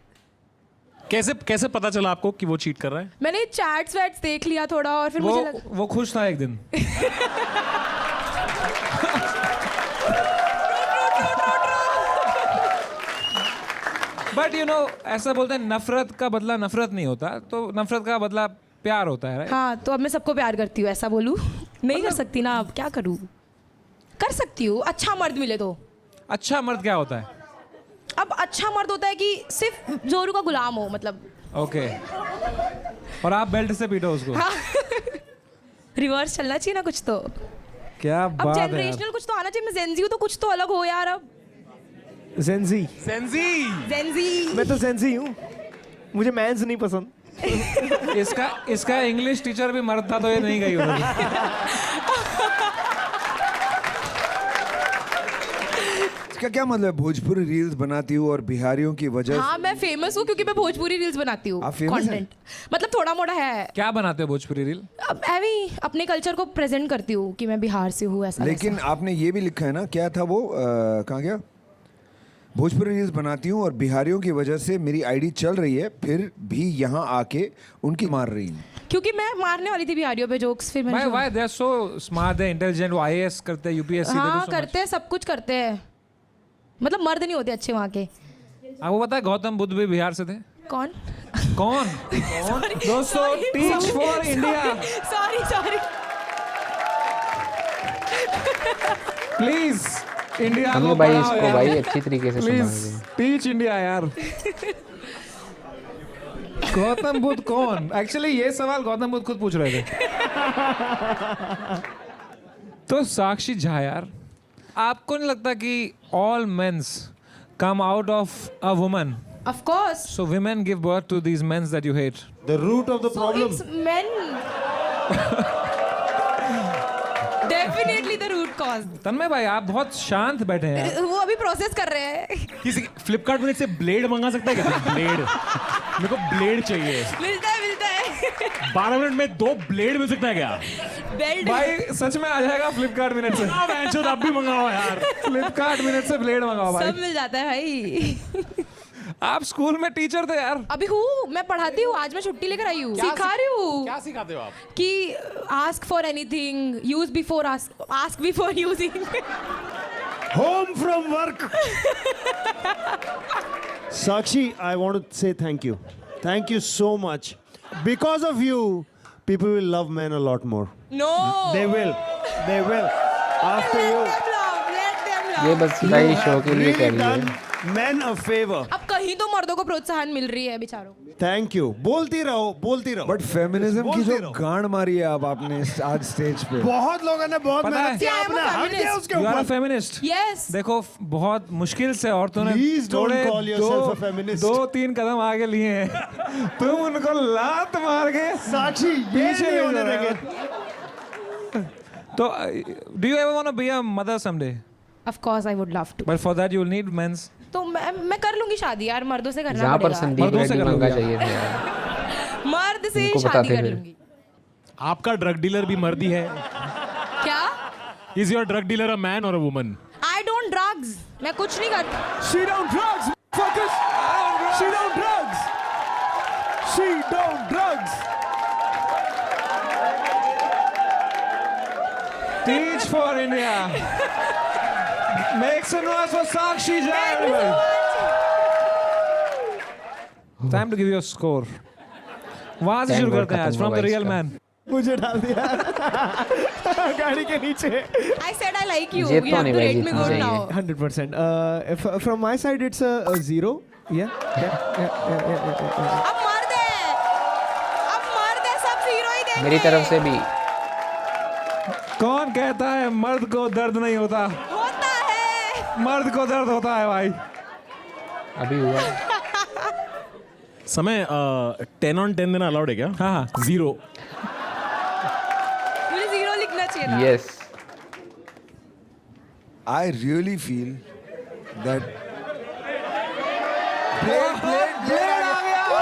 कैसे पता चला आपको कि वो चीट कर रहा है? मैंने चैट्स वैट्स देख लिया थोड़ा और फिर मुझे लगा. वो खुश था एक दिन. बट यू नो ऐसा बोलते हैं नफरत का बदला नफरत नहीं होता, तो नफरत का बदला प्यार होता है. हाँ तो अब मैं सबको प्यार करती हूँ, ऐसा बोलूँ? नहीं कर सकती ना, अब क्या करूँ. कर सकती हूँ, अच्छा मर्द मिले तो. अच्छा मर्द क्या होता है? अब अच्छा मर्द होता है कि सिर्फ जोरू का गुलाम हो, मतलब ओके और आप बेल्ट से पीटो उसको। रिवर्स चलना चाहिए ना कुछ तो। क्या अब बात है यार। जनरेशनल कुछ तो आना चाहिए। मैं जेंजी हूँ तो कुछ तो अलग हो यार। अब जेंजी। जेंजी मैं तो जेंजी हूँ, मुझे मैंस नहीं पसंद। इसका इंग्लिश टीचर भी मर्द था तो ये नहीं गई उधर। इसका क्या मतलब है? भोजपुरी रील्स बनाती हूँ और बिहारियों की वजह हाँ मैं फेमस हूँ क्योंकि मैं भोजपुरी रील्स बनाती हूँ। आप famous हैं? कंटेंट मतलब थोड़ा मोड़ा है। क्या बनाते हो भोजपुरी रील? अब मैं भी अपने कल्चर को प्रेजेंट करती हूँ कि मैं बिहार से हूँ ऐसा। लेकिन आपने ये भी लिखा है ना, क्या था वो, कहाँ गया? भोजपुरी रील्स बनाती हूँ और बिहारियों की वजह से मेरी आईडी चल रही है, फिर भी यहाँ आके उनकी मार रही हूँ। क्योंकि मैं मारने वाली थी बिहारियों पे जोक्स। फिर मैंने Why they are so smart, they intelligent, वो IAS करते हैं, UPSC हाँ करते हैं, सब कुछ करते हैं। मतलब मर्द नहीं होते अच्छे वहाँ के। आपको पता है गौतम बुद्ध भी बिहार से थे? कौन? कौन? दोस्तों teach for India sorry please India अभी को भाई पढ़ाओ इसको यार। भाई अच्छी तरीके से प्लीज संभाल टीच इंडिया यार। गौतम बुद्ध कौन? एक्चुअली ये सवाल गौतम बुद्ध खुद पूछ रहे थे। तो साक्षी झा यार, आपको नहीं लगता कि all men's come out of a woman? Of course. So women give birth to these men that you hate. The root of the So problem. it's men. Definitely the root cause. तन्मय भाई आप बहुत शांत बैठे हैं यार। वो अभी process कर रहे हैं। किसी फ्लिपकार्ट में से ब्लेड मंगा सकता है क्या? ब्लेड मेरे को ब्लेड चाहिए। मिलता है 12 मिनट में 2 ब्लेड मिल सकता है क्या? बेल्ट। भाई सच में आ जाएगा फ्लिपकार्ट मिनट से। आप भी मंगाओ यार। फ्लिपकार्ट मिनट से ब्लेड मंगाओ भाई। सब मिल जाता है भाई। आप स्कूल में टीचर थे यार। अभी हूँ, मैं पढ़ाती हूँ। आज मैं छुट्टी लेकर आई हूँ, सिखा रही हूँ क्या सिखाते हो आप? कि ask for anything, use before ask before using. Home from work. Sakshi, I want to say thank you. Thank you so much. Because of you, people will love men a lot more. No. They will. They will. After you. Let them love. ये बस भाई show के लिए कह रही done है। men a favor. अब कहीं तो मर्दों को प्रोत्साहन मिल रही है बेचारों को। Thank you. बोलती रहो, बोलती रहो. बट फेमिनिज्म की बोलते जो रहो। गांड मारी है अब आपने आज स्टेज पे, बहुत लोगों ने बहुत पता मेहनत है? किया, I am a आपने हक दिया feminist. उसके You are a ऊपर. feminist. Yes. देखो बहुत मुश्किल से औरतों ने Please don't थोड़े call yourself a feminist. 2-3 कदम आगे लिए हैं। तुम उनको लात मार के साक्षी, ये पीछे नहीं ले होने जाओ यार। देंगे. तो do you ever want to be a mother someday? Of course I would love to. But for that you will need men's. तो मैं कर लूंगी शादी यार, मर्दों से करना जहाँ पर पड़ेगा। संदीप मर्दों से रेड्डी कर मंगा लोगे चाहिए था यार। मर्द से इनको शादी बताते कर थे। लूंगी। आपका ड्रग डीलर भी मर्दी है? क्या? Is your drug dealer a man और a woman? I don't drugs. मैं कुछ नहीं करती। She don't drugs. Focus. She don't drugs. She don't drugs. Teach for India. Make some noise for Sakshi Jha. Time to give you a score. वहाँ से Time शुरू बहुत करते हैं आज खत्म from हुआ the real इसका। man. मुझे डाल दिया गाड़ी के नीचे. I said I like you. Jeet You तो have नहीं to भाई, rate me जीतना good चाहिए। now. 100%. From my side, it's a 0. Yeah. अब मर्द है। अब मर्द है, सब हीरो ही देंगे। मेरी तरफ से भी कौन कहता है मर्द को दर्द नहीं होता? होता है। मर्द को दर्द होता है भाई। अभी हुआ। समय 10 on 10 देना अलाउड है क्या? हाँ हाँ 0. मुझे 0 लिखना चाहिए था। Yes I really feel that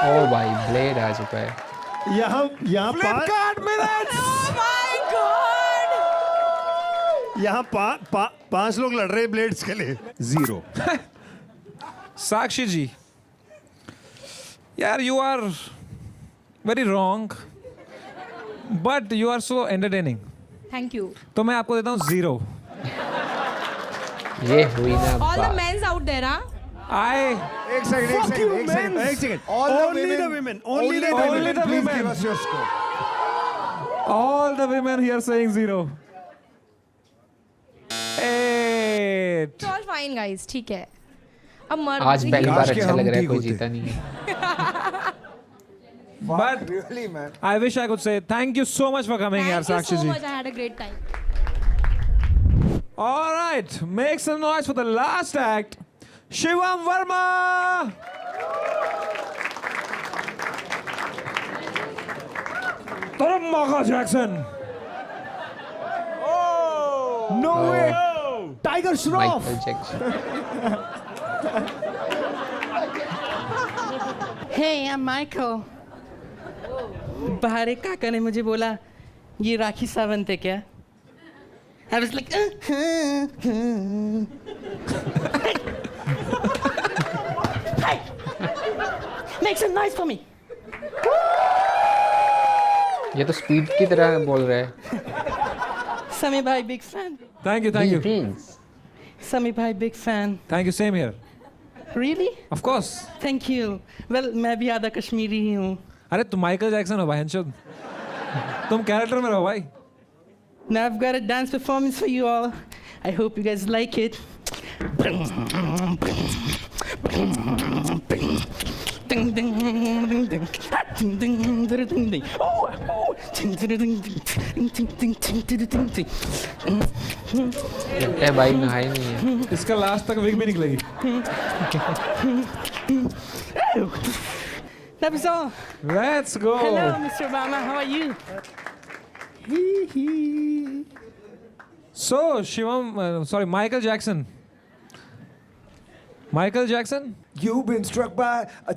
ओ भाई ब्लेड आ चुका है। यहाँ Flipkart minutes. Oh my God. यहाँ 5 लोग लड़ रहे हैं ब्लेड्स के लिए. 0. साक्षी जी यार you are very wrong but you are so entertaining. Thank you. तो मैं आपको देता हूँ 0. ये हुई ना All the बात। men's out there, huh? एक second. Only the women. Only the Only women. the please women. give us your score. All the women here saying 0. 8. It's all fine, guys. ठीक है। अब मर्द आज पहली बार काश के अच्छा हम लग रहा है, ठीक कोई होते। जीता नहीं है। But really, man. I wish I could say thank you so much for coming here, Thank you Sakshi so ji. much. I had a great time. All right, make some noise for the last act, Shivam Verma. Michael Jackson. No way. Tiger Shroff. Michael Jackson. Hey, I'm Michael. बाहर एक काका ने मुझे बोला ये राखी सावंत है क्या? I was like, Hey, make some noise for me. ये तो स्पीड की तरह बोल रहा है. Sami bhai, big fan. Thank you, thank you. Sami bhai, big fan. Thank you, same here. Really? Of course. Thank you. Well, मैं भी आधा कश्मीरी ही हूँ. अरे तुम माइकल जैक्सन हो भाई हंशद. तुम कैरेक्टर में रहो भाई. Now I've got a dance performance for you all. I hope you guys like it. Ding ding ding ding ding ding ding ding ding. Oh, ding ding ding ding ding ding ding ding ding. लगता है भाई नहाए नहीं है. इसका last तक wig भी निकलेगी. That was all. Let's go. Hello, Mr. Obama. How are you? So Shivam, sorry, Michael Jackson. Michael Jackson. You've been struck by a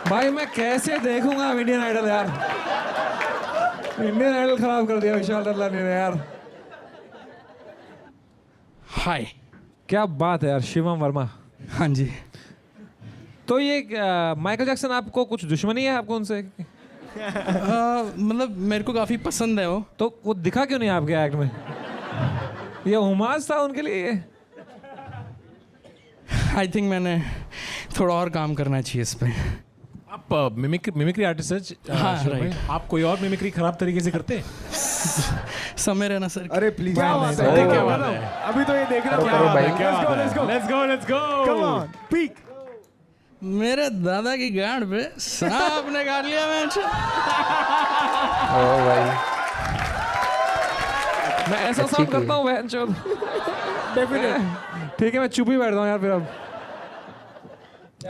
भाई मैं कैसे देखूंगा इंडियन आइडल यार. इंडियन आइडल खराब कर दिया विशाल ददलानी ने यार. हाय. क्या बात है यार शिवम वर्मा. हाँ जी. तो ये माइकल जैक्सन आपको कुछ दुश्मनी है आपको उनसे? मतलब मेरे को काफ़ी पसंद है वो. तो वो दिखा क्यों नहीं आपके एक्ट में? ये हुमास था उनके लिए. आई थिंक मैंने थोड़ा और काम करना चाहिए इस पे. आप मिमिक्री आर्टिस्ट हैं. हाँ, right. आप कोई और मिमिक्री खराब तरीके से करते हैं? समय रहना सर. अरे प्लीज. क्या बात है? अभी तो ये देखना क्या बात है. Let's go. Come on. Peak. मेरे दादा की गांड पे सांप ने काट लिया मैं. ओ भाई. मैं ऐसा अच्छी साउंड की. करता हूँ बहन चोद. ठीक है मैं चुप ही बैठता हूँ यार फिर अब.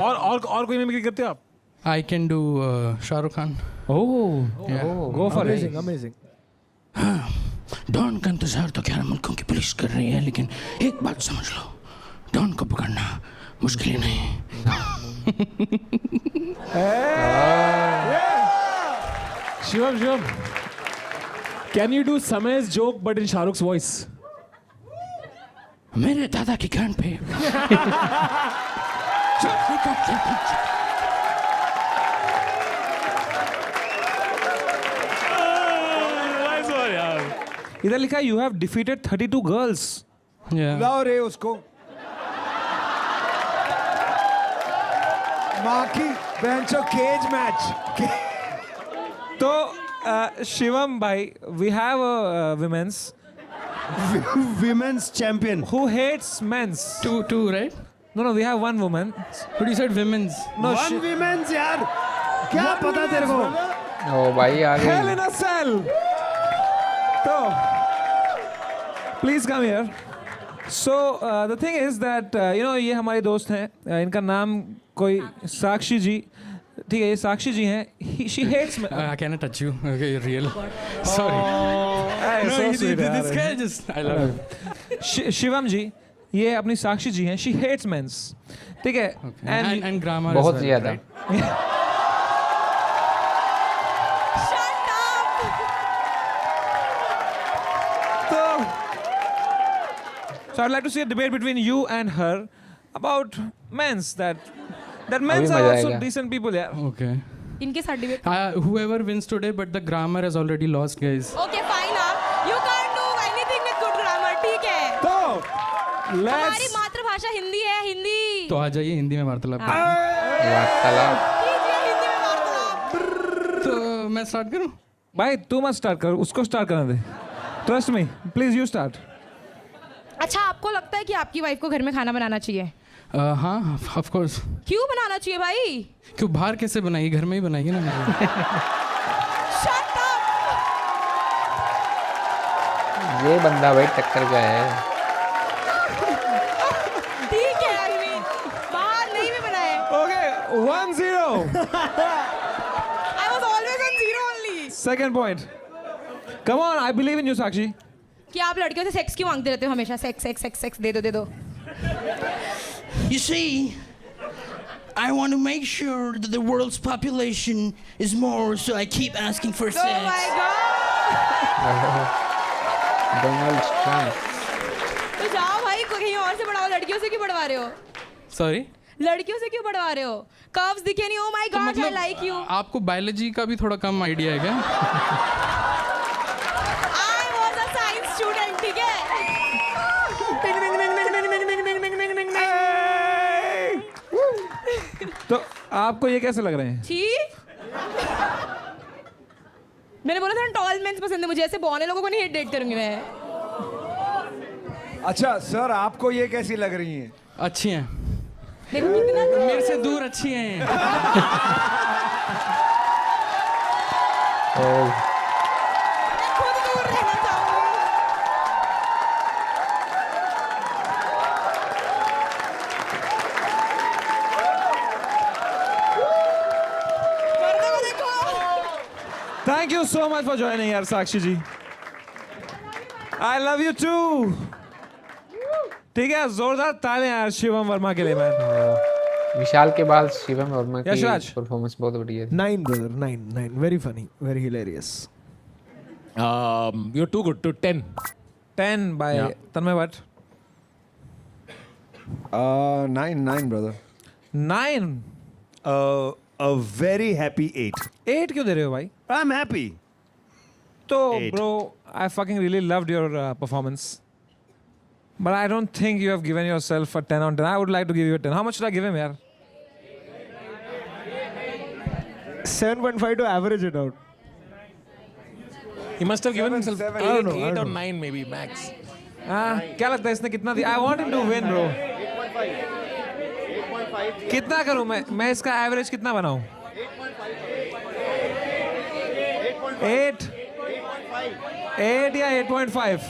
और कोई मिमिक्री करते हो आप? I can do Shahrukh Khan. Go for it. Amazing. Don का इंतजार तो 11 मुल्कों की पुलिस कर रही है, लेकिन एक बात समझ लो, डॉन को पकड़ना मुश्किल ही नहीं. Shivam, can you do Samay's joke but in Shah Rukh's voice? मेरे दादा की गांड पे इधर लिखा है यू हैव डिफीटेड 32 गर्ल्स. लाओ रे उसको. माँ की बेंचो केज मैच. तो शिवम भाई we have a women's Women's champion. who hates men's. Two, right? No, we have one woman. But you said women's. No, One women's यार. क्या पता तेरे को? ओ भाई आ Hell गई. in a cell. तो please come here. So the thing is that you know ये हमारे दोस्त हैं. इनका नाम कोई साक्षी जी. ठीक है ये साक्षी जी हैं. She hates men. Can I touch you? Okay, you're real. Sorry. No, This guy just. I love him. Shivam जी ये अपनी साक्षी जी हैं. She hates men's. ठीक है. And grammar. बहुत as well, ज्यादा. right? So I'd like to see a debate between you and her about men's that men's अभी are मजा also आएगा. decent people, yeah. Okay. इनके साथ debate. Whoever wins today, but the grammar has already lost, guys. Okay fine. You can't do anything with good grammar. ठीक है. तो हमारी let's मातृभाषा हिंदी है. हिंदी तो आ जाइए हिंदी में वार्तालाप करें. वार्तालाप. कीजिए हिंदी में वार्तालाप. तो मैं स्टार्ट करूं? भाई तू मत स्टार्ट कर उसको स्टार्ट करने दे. Trust me, please you start. अच्छा आपको लगता है कि आपकी वाइफ को घर में खाना बनाना चाहिए? हाँ ऑफ कोर्स। क्यों बनाना चाहिए भाई? क्यों बाहर कैसे बनाएगी, घर में ही बनाएगी ना। Shut up! ये बंदा भाई टक्कर का है। ठीक है I mean, बाहर नहीं भी बनाए। Okay, 1-0. I was always on 0 only. Second point. Come on, I believe in you, Sakshi. कि आप लड़कियों से सेक्स क्यों मांगते रहते हो हमेशा? सेक्स सेक्स सेक्स सेक्स दे दो। You see, I want to make sure that the world's population is more, so I keep asking for Oh sex. my god! Donald Trump. तो जाओ भाई कहीं और से बढ़ाओ, लड़कियों से क्यों बढ़वा रहे हो? सॉरी, लड़कियों से क्यों बढ़वा रहे हो? कर्व्स दिखे नहीं? Oh my God I like you. आपको बायोलॉजी का भी थोड़ा कम आइडिया है क्या? I was a science student, ठीक है? तो आपको ये कैसे लग रहे हैं? छी मैंने बोला था टॉल मेंस पसंद है मुझे, ऐसे बौने लोगों को नहीं डेट करूंगी मैं। अच्छा सर, आपको ये कैसी लग रही हैं? अच्छी हैं, देखो कितना मेरे से दूर अच्छी हैं। खुद दूर रहना चाहूंगी। मर्दों को देखो। Thank you so much for joining यार साक्षी जी। I love you too. ठीक है, जोरदार तालियां यार शिवम वर्मा के लिए मैन। विशाल के बाद शिवम वर्मा की यशराज। परफॉर्मेंस बहुत बढ़िया थी। 9 brother, 9. Very funny, very hilarious. You're too good to 10. 10 by Yeah. Tanmay Bhatt. 9 brother. 9. A very happy 8. 8 क्यों दे रहे हो भाई? I'm happy. तो 8. bro, I fucking really loved your performance. But I don't think you have given yourself a 10 on 10. I would like to give you a 10. How much should I give him yaar? 7.5 to average it out. He must have given himself 8, I don't know, 8 or 9 maybe max. क्या लगता है इसने कितना दिया? I want him to win bro. 8.5. कितना करूं मैं इसका एवरेज कितना बनाऊं? 8 या 8.5?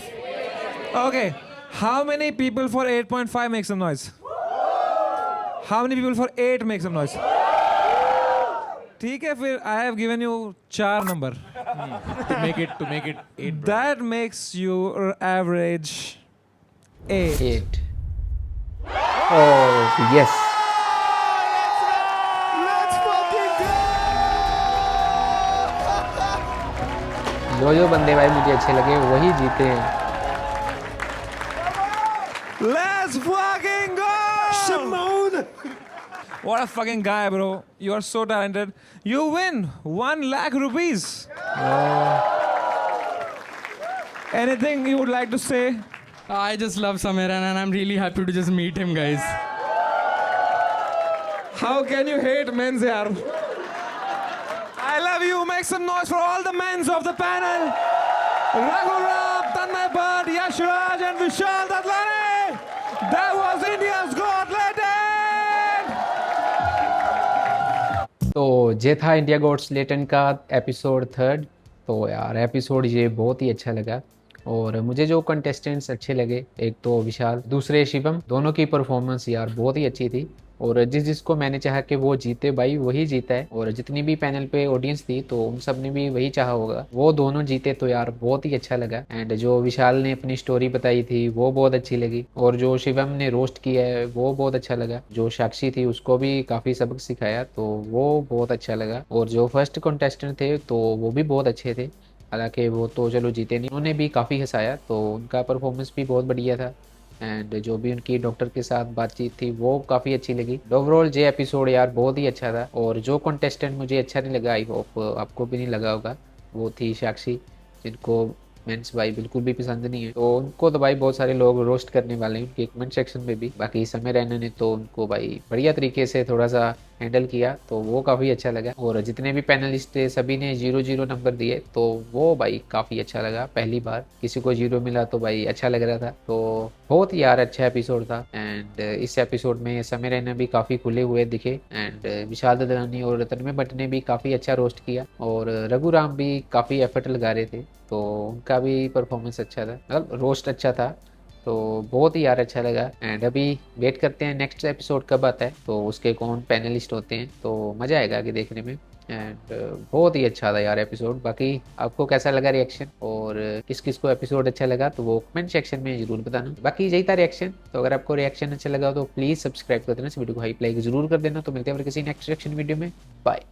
Okay. How many people for 8.5 make some noise? How many people for 8 make some noise? ठीक है फिर I have given you 4 number. To make it 8. Bro. That makes your average 8. 8. Oh yes. Let's fucking go! जो बंदे भाई मुझे अच्छे लगे वही जीते हैं। Let's fucking go! Shimon! What a fucking guy, bro. You are so talented. You win 1 lakh rupees. Anything you would like to say? I just love Samiran and I'm really happy to just meet him, guys. How can you hate men's yaar? I love you. Make some noise for all the men's of the panel. Raghuram, Tanmay Bhatt, Yashraj and Vishal Dadlani. That was India's Got Latent. तो ये था India gots latent का episode 3rd। तो यार episode ये बहुत ही अच्छा लगा और मुझे जो कंटेस्टेंट्स अच्छे लगे, एक तो विशाल, दूसरे शिवम, दोनों की परफॉर्मेंस यार बहुत ही अच्छी थी और जिसको मैंने चाहा कि वो जीते भाई वही जीता है। और जितनी भी पैनल पे ऑडियंस थी तो उन सब ने भी वही चाहा होगा, वो दोनों जीते तो यार बहुत ही अच्छा लगा। एंड जो विशाल ने अपनी स्टोरी बताई थी वो बहुत अच्छी लगी और जो शिवम ने रोस्ट किया है वो बहुत अच्छा लगा। जो साक्षी थी उसको भी काफ़ी सबक सिखाया तो वो बहुत अच्छा लगा। और जो फर्स्ट कंटेस्टेंट थे तो वो भी बहुत अच्छे थे, हालांकि वो तो चलो जीते नहीं, उन्होंने भी काफ़ी हंसाया तो उनका परफॉर्मेंस भी बहुत बढ़िया था। एंड जो भी उनकी डॉक्टर के साथ बातचीत थी वो काफ़ी अच्छी लगी। ओवरऑल ये एपिसोड यार बहुत ही अच्छा था। और जो कंटेस्टेंट मुझे अच्छा नहीं लगा, आई होप आपको भी नहीं लगा होगा, वो थी साक्षी, जिनको मेंस भाई बिल्कुल भी पसंद नहीं है। तो उनको तो भाई बहुत सारे लोग रोस्ट करने वाले हैं उनके कमेंट सेक्शन में भी। बाकी समय रैना ने तो उनको भाई बढ़िया तरीके से थोड़ा सा हैंडल किया, तो वो काफ़ी अच्छा लगा। और जितने भी पैनलिस्ट थे सभी ने 0-0 नंबर दिए, तो वो भाई काफ़ी अच्छा लगा। पहली बार किसी को 0 मिला तो भाई अच्छा लग रहा था। तो बहुत यार अच्छा एपिसोड था। एंड इस एपिसोड में समय रैना भी काफ़ी खुले हुए दिखे, एंड विशाल ददलानी और तन्मय भट्ट ने भी काफ़ी अच्छा रोस्ट किया, और रघुराम भी काफ़ी एफर्ट लगा रहे थे, तो उनका भी परफॉर्मेंस अच्छा था, मतलब रोस्ट अच्छा था। तो बहुत ही यार अच्छा लगा। एंड अभी वेट करते हैं नेक्स्ट एपिसोड कब आता है, तो उसके कौन पैनलिस्ट होते हैं, तो मज़ा आएगा आगे देखने में। एंड बहुत ही अच्छा था यार एपिसोड। बाकी आपको कैसा लगा रिएक्शन, और किस किस को एपिसोड अच्छा लगा, तो वो कमेंट सेक्शन में जरूर बताना। बाकी यही था रिएक्शन। तो अगर आपको रिएक्शन अच्छा लगा तो प्लीज़ सब्सक्राइब कर देना, इस वीडियो को हाइप लाइक जरूर कर देना। तो मिलते हैं फिर किसी नेक्स्ट रिएक्शन वीडियो में। बाय।